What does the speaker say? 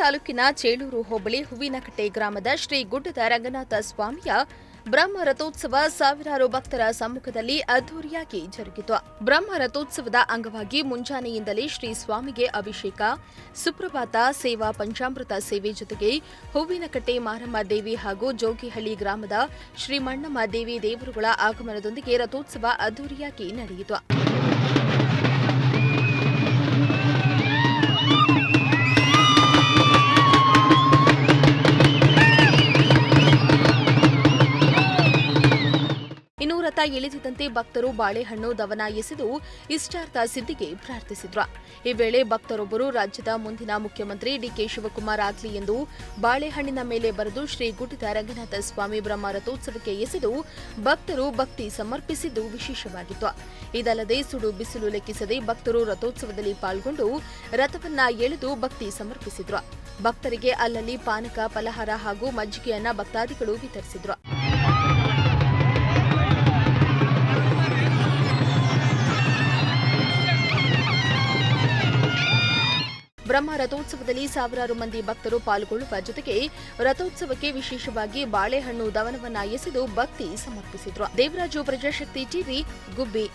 ತಾಲೂಕಿನ ಚೇಳೂರು ಹೋಬಳಿ ಹೂವಿನಕಟ್ಟೆ ಗ್ರಾಮದ ಶ್ರೀ ಗುಡ್ಡದ ರಂಗನಾಥ ಸ್ವಾಮಿಯ ಬ್ರಹ್ಮ ರಥೋತ್ಸವ ಸಾವಿರಾರು ಭಕ್ತರ ಸಮ್ಮುಖದಲ್ಲಿ ಅದ್ದೂರಿಯಾಗಿ ಜರುಗಿತು. ಬ್ರಹ್ಮ ರಥೋತ್ಸವದ ಅಂಗವಾಗಿ ಮುಂಜಾನೆಯಿಂದಲೇ ಶ್ರೀ ಸ್ವಾಮಿಗೆ ಅಭಿಷೇಕ, ಸುಪ್ರಭಾತ ಸೇವಾ, ಪಂಚಾಮೃತ ಸೇವೆ ಜೊತೆಗೆ ಹೂವಿನಕಟ್ಟೆ ಮಾರಮ್ಮ ದೇವಿ ಹಾಗೂ ಜೋಗಿಹಳ್ಳಿ ಗ್ರಾಮದ ಶ್ರೀ ಮಣ್ಣಮ್ಮ ದೇವಿ ದೇವರುಗಳ ಆಗಮನದೊಂದಿಗೆ ರಥೋತ್ಸವ ಅದ್ದೂರಿಯಾಗಿ ನಡೆಯಿತು. ರಥ ಇಳಿದಿದ್ದಂತೆ ಭಕ್ತರು ಬಾಳೆಹಣ್ಣು ದವನ ಎಸೆದು ಇಷ್ಟಾರ್ಥ ಸಿದ್ಧಿಗೆ ಪ್ರಾರ್ಥಿಸಿದ್ರು. ಈ ವೇಳೆ ಭಕ್ತರೊಬ್ಬರು ರಾಜ್ಯದ ಮುಂದಿನ ಮುಖ್ಯಮಂತ್ರಿ ಡಿಕೆ ಶಿವಕುಮಾರ್ ಆಗಲಿ ಎಂದು ಬಾಳೆಹಣ್ಣಿನ ಮೇಲೆ ಬರೆದು ಶ್ರೀ ಗುಡ್ಡದ ರಂಗನಾಥ ಸ್ವಾಮಿ ಬ್ರಹ್ಮ ರಥೋತ್ಸವಕ್ಕೆ ಎಸೆದು ಭಕ್ತರು ಭಕ್ತಿ ಸಮರ್ಪಿಸಿದ್ದು ವಿಶೇಷವಾಗಿತ್ತು. ಇದಲ್ಲದೆ ಸುಡು ಬಿಸಿಲು ಲೆಕ್ಕಿಸದೆ ಭಕ್ತರು ರಥೋತ್ಸವದಲ್ಲಿ ಪಾಲ್ಗೊಂಡು ರಥವನ್ನ ಎಳೆದು ಭಕ್ತಿ ಸಮರ್ಪಿಸಿದ್ರು. ಭಕ್ತರಿಗೆ ಅಲ್ಲಲ್ಲಿ ಪಾನಕ, ಫಲಹಾರ ಹಾಗೂ ಮಜ್ಜಿಗೆಯನ್ನ ಭಕ್ತಾದಿಗಳು ವಿತರಿಸಿದ್ರು. ಬ್ರಹ್ಮ ರಥೋತ್ಸವದಲ್ಲಿ ಸಾವಿರಾರು ಮಂದಿ ಭಕ್ತರು ಪಾಲ್ಗೊಳ್ಳುವ ಜೊತೆಗೆ ರಥೋತ್ಸವಕ್ಕೆ ವಿಶೇಷವಾಗಿ ಬಾಳೆಹಣ್ಣು ದವನವನ್ನ ಎಸೆದು ಭಕ್ತಿ ಸಮರ್ಪಿಸಿದ್ರು. ದೇವರಾಜು, ಪ್ರಜಾಶಕ್ತಿ ಟಿವಿ, ಗುಬ್ಬಿ.